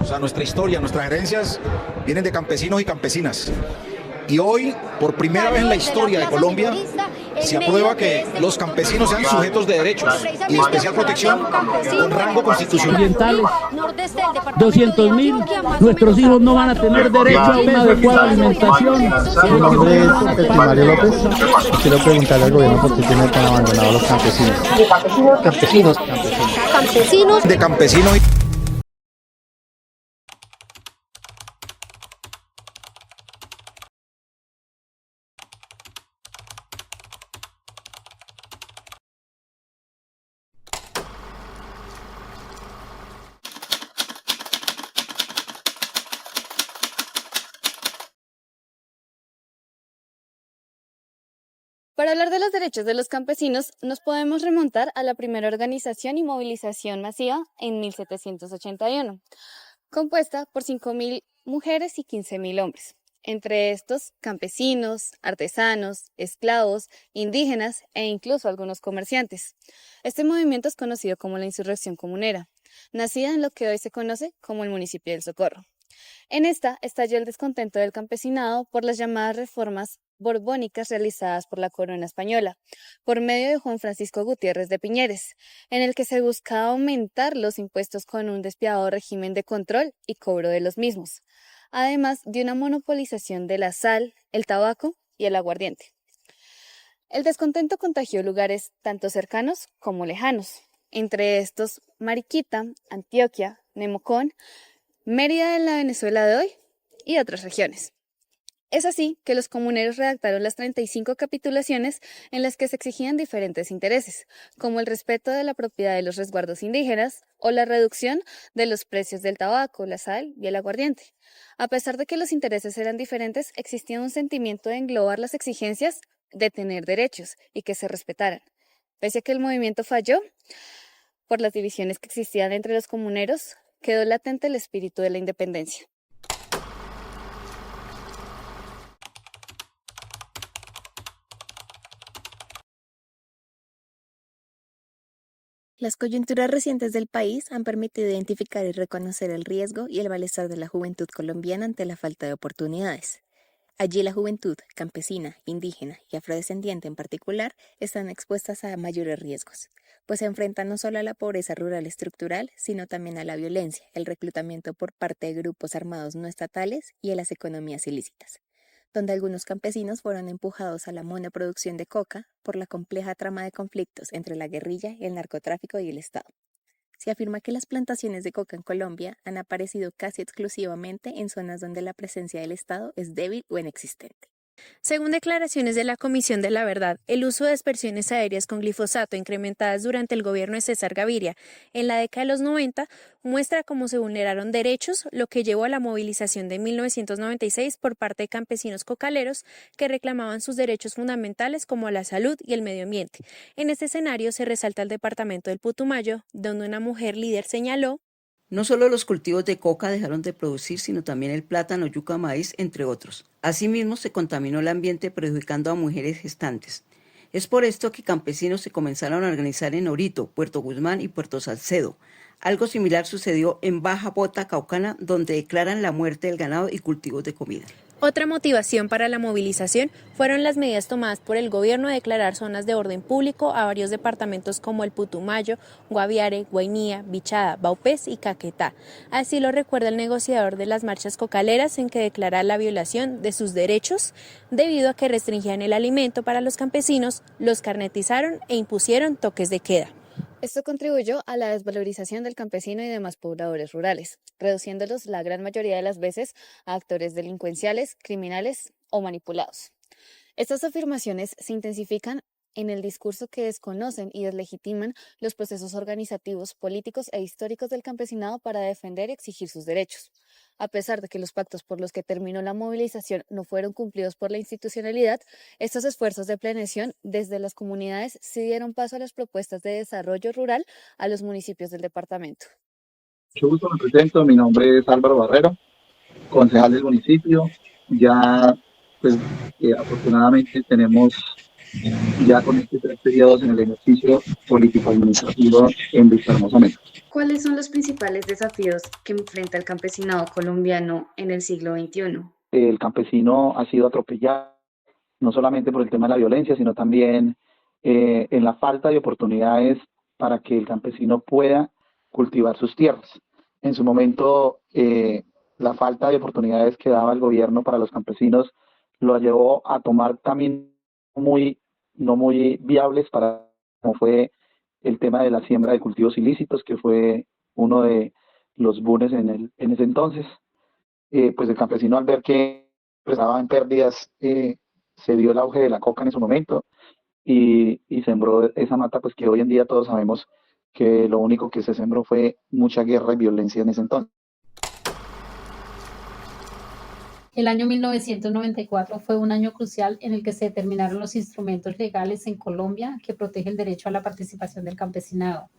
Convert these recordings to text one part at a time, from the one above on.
sea, nuestra historia, nuestras herencias vienen de campesinos y campesinas. Y hoy, por primera vez en la historia de Colombia, se aprueba que los campesinos sean sujetos de derechos y de especial protección con rango constitucional. Ambientales, 200.000, nuestros hijos no van a tener derecho a una adecuada alimentación. Mi nombre es Mario López. Quiero preguntarle al gobierno por qué tiene tan abandonados los campesinos. Campesinos. De campesinos. Para hablar de los derechos de los campesinos, nos podemos remontar a la primera organización y movilización masiva en 1781, compuesta por 5.000 mujeres y 15.000 hombres, entre estos campesinos, artesanos, esclavos, indígenas e incluso algunos comerciantes. Este movimiento es conocido como la Insurrección Comunera, nacida en lo que hoy se conoce como el municipio del Socorro. En esta estalló el descontento del campesinado por las llamadas reformas borbónicas realizadas por la corona española, por medio de Juan Francisco Gutiérrez de Piñeres, en el que se buscaba aumentar los impuestos con un despiadado régimen de control y cobro de los mismos, además de una monopolización de la sal, el tabaco y el aguardiente. El descontento contagió lugares tanto cercanos como lejanos, entre estos Mariquita, Antioquia, Nemocón, Mérida de la Venezuela de hoy y otras regiones. Es así que los comuneros redactaron las 35 capitulaciones en las que se exigían diferentes intereses, como el respeto de la propiedad de los resguardos indígenas o la reducción de los precios del tabaco, la sal y el aguardiente. A pesar de que los intereses eran diferentes, existía un sentimiento de englobar las exigencias de tener derechos y que se respetaran. Pese a que el movimiento falló, por las divisiones que existían entre los comuneros, quedó latente el espíritu de la independencia. Las coyunturas recientes del país han permitido identificar y reconocer el riesgo y el malestar de la juventud colombiana ante la falta de oportunidades. Allí la juventud campesina, indígena y afrodescendiente en particular están expuestas a mayores riesgos, pues se enfrentan no solo a la pobreza rural estructural, sino también a la violencia, el reclutamiento por parte de grupos armados no estatales y a las economías ilícitas, donde algunos campesinos fueron empujados a la monoproducción de coca por la compleja trama de conflictos entre la guerrilla, el narcotráfico y el Estado. Se afirma que las plantaciones de coca en Colombia han aparecido casi exclusivamente en zonas donde la presencia del Estado es débil o inexistente. Según declaraciones de la Comisión de la Verdad, el uso de aspersiones aéreas con glifosato incrementadas durante el gobierno de César Gaviria en la década de los 90 muestra cómo se vulneraron derechos, lo que llevó a la movilización de 1996 por parte de campesinos cocaleros que reclamaban sus derechos fundamentales como la salud y el medio ambiente. En este escenario se resalta el departamento del Putumayo, donde una mujer líder señaló: no solo los cultivos de coca dejaron de producir, sino también el plátano, yuca, maíz, entre otros. Asimismo, se contaminó el ambiente perjudicando a mujeres gestantes. Es por esto que campesinos se comenzaron a organizar en Orito, Puerto Guzmán y Puerto Salcedo. Algo similar sucedió en Baja Bota, Caucana, donde declaran la muerte del ganado y cultivos de comida. Otra motivación para la movilización fueron las medidas tomadas por el gobierno de declarar zonas de orden público a varios departamentos como el Putumayo, Guaviare, Guainía, Bichada, Vaupés y Caquetá. Así lo recuerda el negociador de las marchas cocaleras, en que declara la violación de sus derechos debido a que restringían el alimento para los campesinos, los carnetizaron e impusieron toques de queda. Esto contribuyó a la desvalorización del campesino y demás pobladores rurales, reduciéndolos la gran mayoría de las veces a actores delincuenciales, criminales o manipulados. Estas afirmaciones se intensifican en el discurso que desconocen y deslegitiman los procesos organizativos, políticos e históricos del campesinado para defender y exigir sus derechos. A pesar de que los pactos por los que terminó la movilización no fueron cumplidos por la institucionalidad, estos esfuerzos de planeación desde las comunidades sí dieron paso a las propuestas de desarrollo rural a los municipios del departamento. Mucho gusto, me presento, mi nombre es Álvaro Barrero, concejal del municipio. Ya, pues, afortunadamente tenemos ya con estos 3 periodos en el ejercicio político-administrativo en Vistahermosa, México. ¿Cuáles son los principales desafíos que enfrenta el campesinado colombiano en el siglo XXI? El campesino ha sido atropellado, no solamente por el tema de la violencia, sino también en la falta de oportunidades para que el campesino pueda cultivar sus tierras. En su momento, la falta de oportunidades que daba el gobierno para los campesinos lo llevó a tomar también no muy viables para, como fue el tema de la siembra de cultivos ilícitos, que fue uno de los bones en ese entonces. Pues el campesino, al ver que estaba en pérdidas, se dio el auge de la coca en ese momento y sembró esa mata, pues que hoy en día todos sabemos que lo único que se sembró fue mucha guerra y violencia en ese entonces. El año 1994 fue un año crucial en el que se determinaron los instrumentos legales en Colombia que protegen el derecho a la participación del campesinado,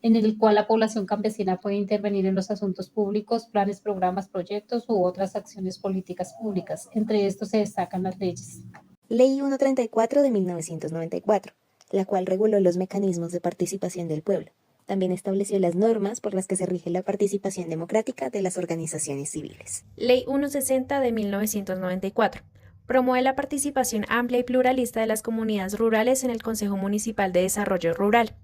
en el cual la población campesina puede intervenir en los asuntos públicos, planes, programas, proyectos u otras acciones políticas públicas. Entre estos se destacan las leyes. Ley 134 de 1994, la cual reguló los mecanismos de participación del pueblo. También estableció las normas por las que se rige la participación democrática de las organizaciones civiles. Ley 160 de 1994. Promueve la participación amplia y pluralista de las comunidades rurales en el Consejo Municipal de Desarrollo Rural.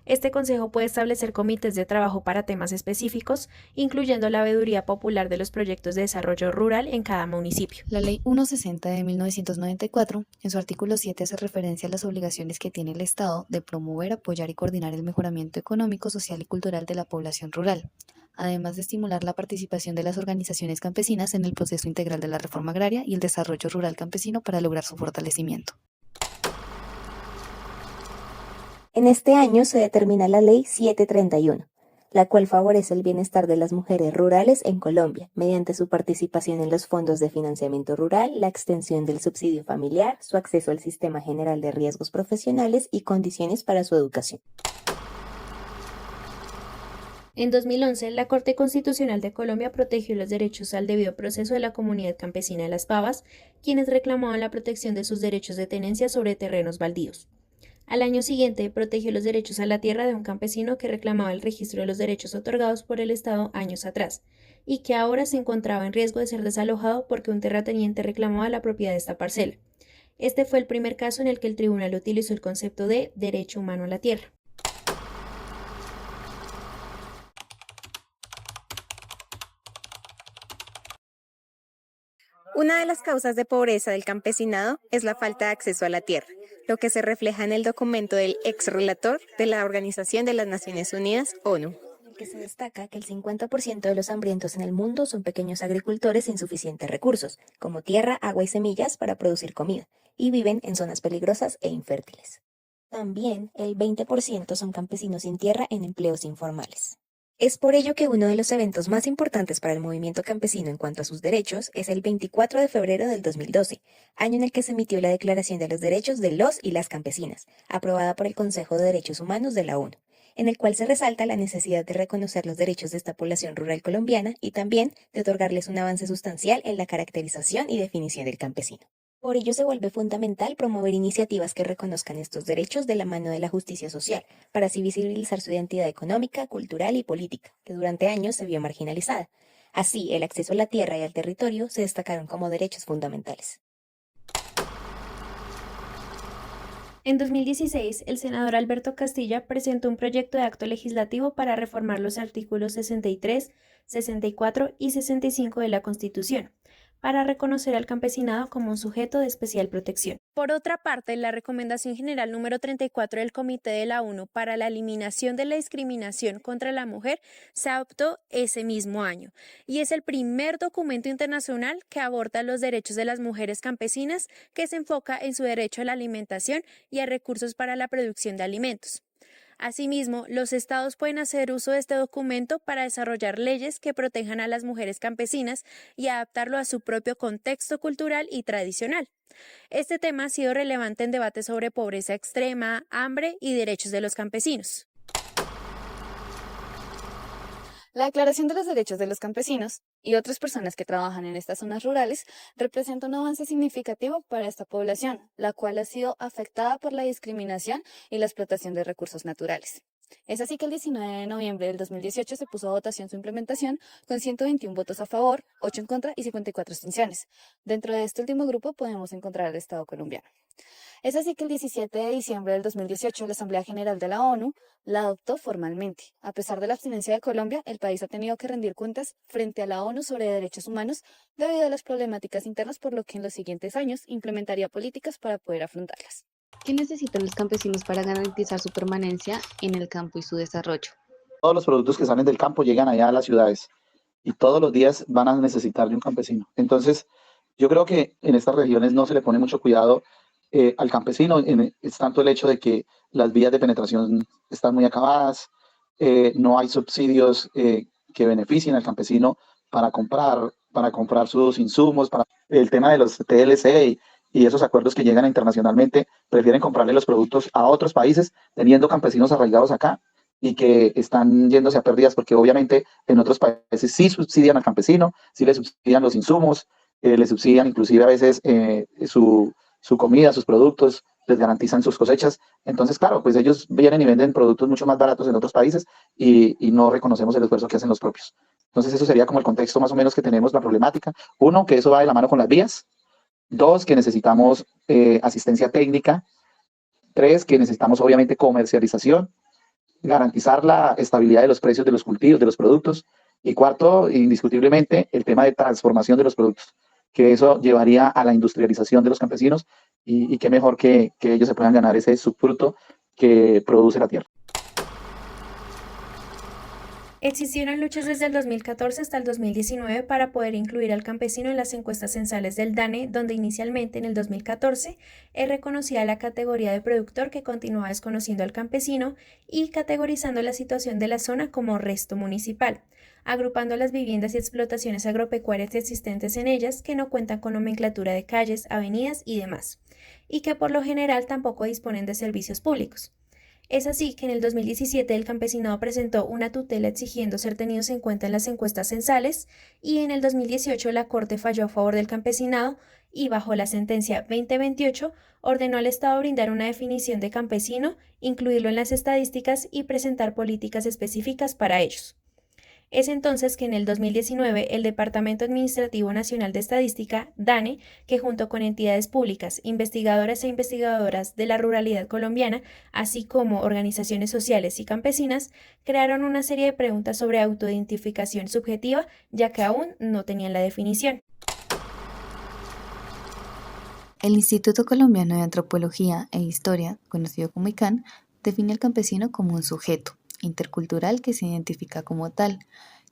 Este consejo puede establecer comités de trabajo para temas específicos, incluyendo la veeduría popular de los proyectos de desarrollo rural en cada municipio. La Ley 160 de 1994, en su artículo 7, hace referencia a las obligaciones que tiene el Estado de promover, apoyar y coordinar el mejoramiento económico, social y cultural de la población rural, además de estimular la participación de las organizaciones campesinas en el proceso integral de la reforma agraria y el desarrollo rural campesino para lograr su fortalecimiento. En este año se determina la Ley 731, la cual favorece el bienestar de las mujeres rurales en Colombia, mediante su participación en los fondos de financiamiento rural, la extensión del subsidio familiar, su acceso al Sistema General de Riesgos Profesionales y condiciones para su educación. En 2011, la Corte Constitucional de Colombia protegió los derechos al debido proceso de la comunidad campesina de Las Pavas, quienes reclamaban la protección de sus derechos de tenencia sobre terrenos baldíos. Al año siguiente, protegió los derechos a la tierra de un campesino que reclamaba el registro de los derechos otorgados por el Estado años atrás, y que ahora se encontraba en riesgo de ser desalojado porque un terrateniente reclamaba la propiedad de esta parcela. Este fue el primer caso en el que el tribunal utilizó el concepto de derecho humano a la tierra. Una de las causas de pobreza del campesinado es la falta de acceso a la tierra, lo que se refleja en el documento del ex relator de la Organización de las Naciones Unidas, ONU, en el que se destaca que el 50% de los hambrientos en el mundo son pequeños agricultores sin suficientes recursos, como tierra, agua y semillas para producir comida, y viven en zonas peligrosas e infértiles. También el 20% son campesinos sin tierra en empleos informales. Es por ello que uno de los eventos más importantes para el movimiento campesino en cuanto a sus derechos es el 24 de febrero del 2012, año en el que se emitió la Declaración de los Derechos de los y las Campesinas, aprobada por el Consejo de Derechos Humanos de la ONU, en el cual se resalta la necesidad de reconocer los derechos de esta población rural colombiana y también de otorgarles un avance sustancial en la caracterización y definición del campesino. Por ello se vuelve fundamental promover iniciativas que reconozcan estos derechos de la mano de la justicia social, para así visibilizar su identidad económica, cultural y política, que durante años se vio marginalizada. Así, el acceso a la tierra y al territorio se destacaron como derechos fundamentales. En 2016, el senador Alberto Castilla presentó un proyecto de acto legislativo para reformar los artículos 63, 64 y 65 de la Constitución, para reconocer al campesinado como un sujeto de especial protección. Por otra parte, la Recomendación General número 34 del Comité de la ONU para la eliminación de la discriminación contra la mujer se adoptó ese mismo año y es el primer documento internacional que aborda los derechos de las mujeres campesinas, que se enfoca en su derecho a la alimentación y a recursos para la producción de alimentos. Asimismo, los estados pueden hacer uso de este documento para desarrollar leyes que protejan a las mujeres campesinas y adaptarlo a su propio contexto cultural y tradicional. Este tema ha sido relevante en debates sobre pobreza extrema, hambre y derechos de los campesinos. La Declaración de los Derechos de los Campesinos y otras personas que trabajan en estas zonas rurales, representa un avance significativo para esta población, la cual ha sido afectada por la discriminación y la explotación de recursos naturales. Es así que el 19 de noviembre del 2018 se puso a votación su implementación con 121 votos a favor, 8 en contra y 54 abstenciones. Dentro de este último grupo podemos encontrar al Estado colombiano. Es así que el 17 de diciembre del 2018 la Asamblea General de la ONU la adoptó formalmente. A pesar de la abstinencia de Colombia, el país ha tenido que rendir cuentas frente a la ONU sobre derechos humanos debido a las problemáticas internas, por lo que en los siguientes años implementaría políticas para poder afrontarlas. ¿Qué necesitan los campesinos para garantizar su permanencia en el campo y su desarrollo? Todos los productos que salen del campo llegan allá a las ciudades y todos los días van a necesitar de un campesino. Entonces, yo creo que en estas regiones no se le pone mucho cuidado al campesino. Es tanto el hecho de que las vías de penetración están muy acabadas, no hay subsidios que beneficien al campesino para comprar sus insumos, para el tema de los TLC y esos acuerdos que llegan internacionalmente, prefieren comprarle los productos a otros países, teniendo campesinos arraigados acá y que están yéndose a pérdidas, porque obviamente en otros países sí subsidian al campesino, sí le subsidian los insumos, le subsidian inclusive a veces su comida, sus productos, les garantizan sus cosechas. Entonces, claro, pues ellos vienen y venden productos mucho más baratos en otros países y no reconocemos el esfuerzo que hacen los propios. Entonces, eso sería como el contexto más o menos que tenemos, la problemática. Uno, que eso va de la mano con las vías. Dos, que necesitamos asistencia técnica. Tres, que necesitamos obviamente comercialización, garantizar la estabilidad de los precios de los cultivos, de los productos. Y cuarto, indiscutiblemente, el tema de transformación de los productos, que eso llevaría a la industrialización de los campesinos y qué mejor que ellos se puedan ganar ese subfruto que produce la tierra. Existieron luchas desde el 2014 hasta el 2019 para poder incluir al campesino en las encuestas censales del DANE, donde inicialmente en el 2014 reconocía la categoría de productor que continuaba desconociendo al campesino y categorizando la situación de la zona como resto municipal, agrupando las viviendas y explotaciones agropecuarias existentes en ellas que no cuentan con nomenclatura de calles, avenidas y demás, y que por lo general tampoco disponen de servicios públicos. Es así que en el 2017 el campesinado presentó una tutela exigiendo ser tenidos en cuenta en las encuestas censales y en el 2018 la Corte falló a favor del campesinado y bajo la sentencia 2028 ordenó al Estado brindar una definición de campesino, incluirlo en las estadísticas y presentar políticas específicas para ellos. Es entonces que en el 2019 el Departamento Administrativo Nacional de Estadística, DANE, que junto con entidades públicas, investigadoras e investigadoras de la ruralidad colombiana, así como organizaciones sociales y campesinas, crearon una serie de preguntas sobre autoidentificación subjetiva, ya que aún no tenían la definición. El Instituto Colombiano de Antropología e Historia, conocido como ICANN, define al campesino como un sujeto intercultural que se identifica como tal,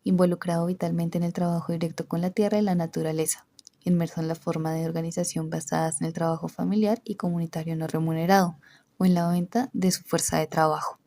involucrado vitalmente en el trabajo directo con la tierra y la naturaleza, inmerso en la forma de organización basadas en el trabajo familiar y comunitario no remunerado, o en la venta de su fuerza de trabajo.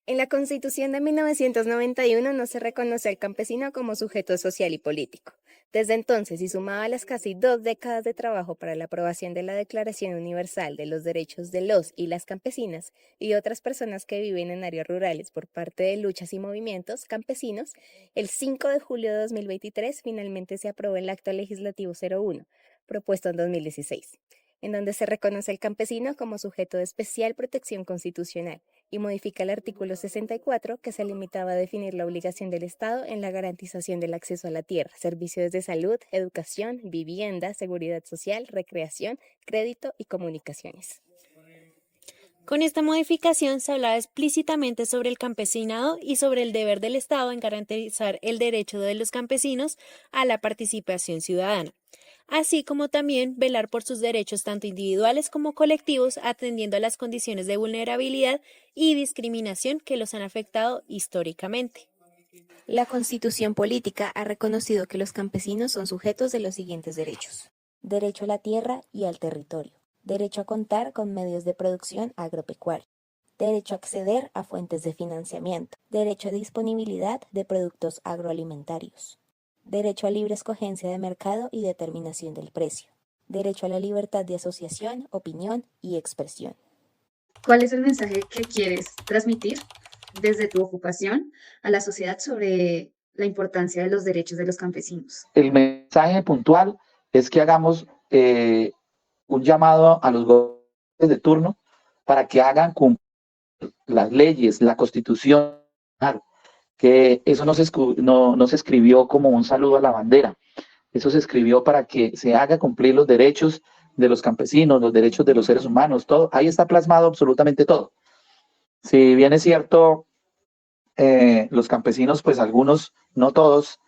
En la Constitución de 1991 no se reconoce al campesino como sujeto social y político. Desde entonces, y sumado a las casi 2 décadas de trabajo para la aprobación de la Declaración Universal de los Derechos de los y las Campesinas y otras personas que viven en áreas rurales por parte de luchas y movimientos campesinos, el 5 de julio de 2023 finalmente se aprobó el Acto Legislativo 01, propuesto en 2016, en donde se reconoce al campesino como sujeto de especial protección constitucional y modifica el artículo 64, que se limitaba a definir la obligación del Estado en la garantización del acceso a la tierra, servicios de salud, educación, vivienda, seguridad social, recreación, crédito y comunicaciones. Con esta modificación se hablaba explícitamente sobre el campesinado y sobre el deber del Estado en garantizar el derecho de los campesinos a la participación ciudadana, así como también velar por sus derechos tanto individuales como colectivos, atendiendo a las condiciones de vulnerabilidad y discriminación que los han afectado históricamente. La Constitución Política ha reconocido que los campesinos son sujetos de los siguientes derechos: derecho a la tierra y al territorio, derecho a contar con medios de producción agropecuaria, derecho a acceder a fuentes de financiamiento, derecho a disponibilidad de productos agroalimentarios, derecho a libre escogencia de mercado y determinación del precio, derecho a la libertad de asociación, opinión y expresión. ¿Cuál es el mensaje que quieres transmitir? desde tu ocupación a la sociedad sobre la importancia de los derechos de los campesinos? El mensaje puntual es que hagamos un llamado a los gobiernos de turno para que hagan cumplir las leyes, la constitución, que eso no se escribió como un saludo a la bandera, eso se escribió para que se haga cumplir los derechos de los campesinos, los derechos de los seres humanos, todo, ahí está plasmado absolutamente todo. Si bien es cierto, los campesinos, pues algunos, no todos,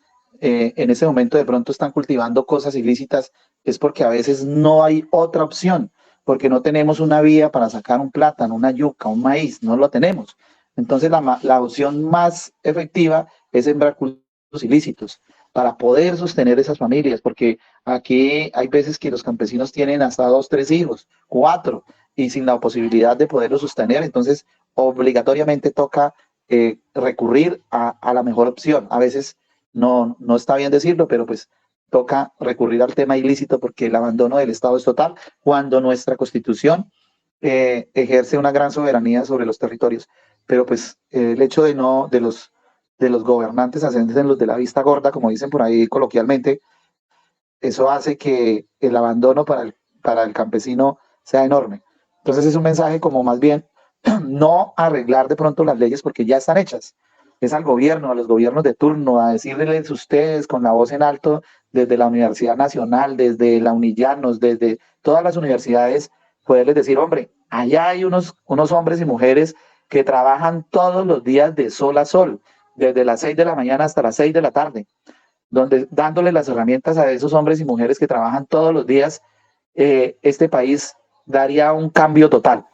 en ese momento de pronto están cultivando cosas ilícitas, es porque a veces no hay otra opción, porque no tenemos una vía para sacar un plátano, una yuca, un maíz, no lo tenemos. Entonces la opción más efectiva es sembrar cultivos ilícitos para poder sostener esas familias, porque aquí hay veces que los campesinos tienen hasta 2, 3 hijos, 4, y sin la posibilidad de poderlos sostener, entonces obligatoriamente toca recurrir a la mejor opción. A veces no está bien decirlo, pero pues toca recurrir al tema ilícito porque el abandono del Estado es total cuando nuestra Constitución ejerce una gran soberanía sobre los territorios. Pero pues el hecho de los gobernantes ascenden en los de la vista gorda, como dicen por ahí coloquialmente, eso hace que el abandono para el campesino sea enorme. Entonces es un mensaje como más bien no arreglar de pronto las leyes porque ya están hechas. Es al gobierno, a los gobiernos de turno, a decirles ustedes con la voz en alto desde la Universidad Nacional, desde la Unillanos, desde todas las universidades, poderles decir, hombre, allá hay unos hombres y mujeres que trabajan todos los días de sol a sol, desde las 6 de la mañana hasta las 6 de la tarde, donde dándole las herramientas a esos hombres y mujeres que trabajan todos los días, este país daría un cambio total.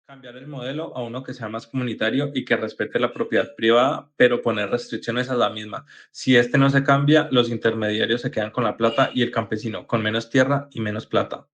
Cambiar el modelo a uno que sea más comunitario y que respete la propiedad privada, pero poner restricciones a la misma. Si este no se cambia, los intermediarios se quedan con la plata y el campesino con menos tierra y menos plata.